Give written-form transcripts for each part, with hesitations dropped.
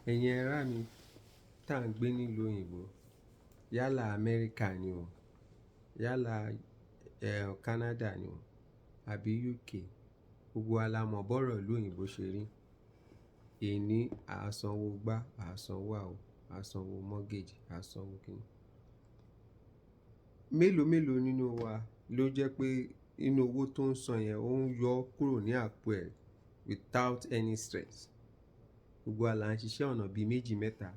Ẹ̀yin ará mi tá à ń gbé nílùú òyìnbó, yálà Amẹ́ríkà ni o, yálà Canada ni o, àbí UK, gbogbo wa la mọ̀ bọ́rọ̀ ìlú òyìnbó ṣe rí. Èní àsanwó gbá, àsanwó àwo, àsanwó mortgage, àsanwó kíní. Mélòó mélòó nínú wa ló jẹ́ pé inú owó tó ń san yẹn ó ń yọ kúrò ní àpò ẹ̀ without any stress. Gbogbo wa là ń ṣiṣẹ́ ọ̀nà bíi méjì mẹ́ta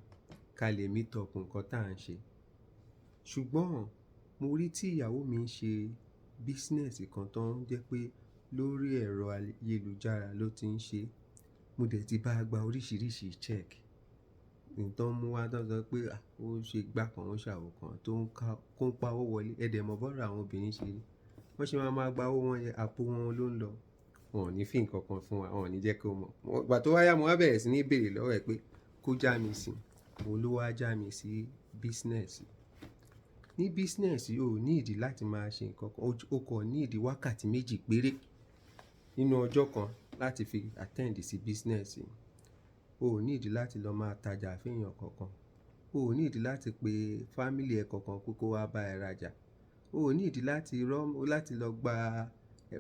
ká lè meet up nǹkan tá à ń ṣe. Ṣùgbọ́n mo rí tí ìyàwó mi ń ṣe business kan tó ń jẹ́ pé lórí ẹ̀rọ ayélujára ló ti ń ṣe. Mo dẹ̀ ti bá gba oríṣiríṣi check. Nǹkan mú wá tán sọ pé ó ṣe gbá kan ó ṣàwò kan tó ń kó ń pa owó wọlé. Ẹ dẹ̀ mọ̀ bọ́rọ̀ àwọn obìnrin ṣe rí. Wọ́n ṣe máa gba owó wọn yẹn, àpò wọn ló ń lọ. Wọn ò ní fi nǹkan kan fún wa, wọn ò ní jẹ́ kó mọ̀. Ìgbà tó wáyà mo wá bẹ̀rẹ̀ sí ní béèrè lọ́wọ́ ẹ̀ pé kó já mi sí. Mo ló wá já mi sí business. Ní business o ní ìdí láti máa ṣe nǹkan kan. O kò ní ìdí wákàtí méjì péré nínú ọjọ́ kan láti fi attend sí business. O ò ní ìdí láti lọ máa tajà fẹ́yàn kankan. O ò ní ìdí láti pe family ẹ̀ kankan kó wá bá ẹ rajà. O ò ní ìdí láti lọ gba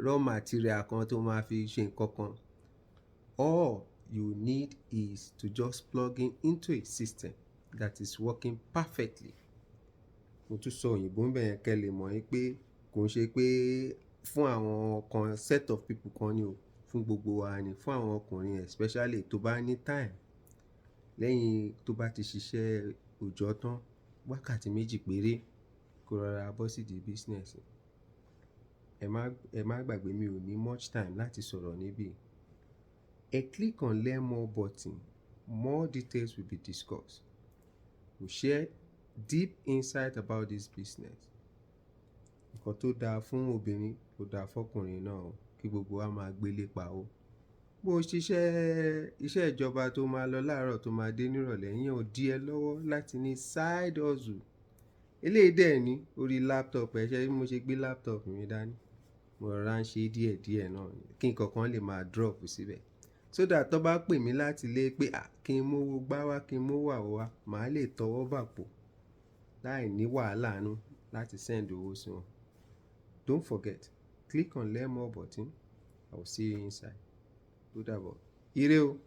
raw material kan tó máa fi ṣe nǹkan kan. All you need is to just plug into a system that is working perfectly. Mo tún sọ òyìnbó ń bẹ̀ yẹn kẹ́ lè mọ̀ pé kò ń ṣe pé fún àwọn kan set of people kan ni o, fún gbogbo wa ni, fún àwọn ọkùnrin especially tó bá ní time. Lẹ́yìn tó bá ti ṣiṣẹ́ òòjọ́ tán, wákàtí méjì péré kó rọra bọ́ sí di business. Ẹ má gbàgbé mi ò ní much time láti sọ̀rọ̀ níbí. Click on learn more button. More details will be discussed. We'll share deep insight about this business. Nǹkan tó dáa fún obìnrin kò dáa fọ́kùnrin náà kí gbogbo wa máa gbélé pa ó. Bó ṣiṣẹ́ iṣẹ́ ìjọba tó máa lọ láàárọ̀ tó máa dé nírọ̀lẹ́ yẹn ò dí ẹ lọ́wọ́ láti ní side hustle. Eléyìí dẹ̀ ní orí laptop ẹ̀ ṣe bí mo ṣe gbé laptop mi dání. Mo rọra ń ṣe díẹ̀díẹ̀ náà kí nǹkan kan lè máa drop síbẹ̀. So that tó bá pè mí láti lé pé kí n mówó gbá wá kí n mówó àwo wá, màá lè tọwọ́ bàpò láì ní wàhálà nú láti send owó sí wọn. Don't forget, click on learn more button. I will see you inside. Ó dàbọ̀. Ire o.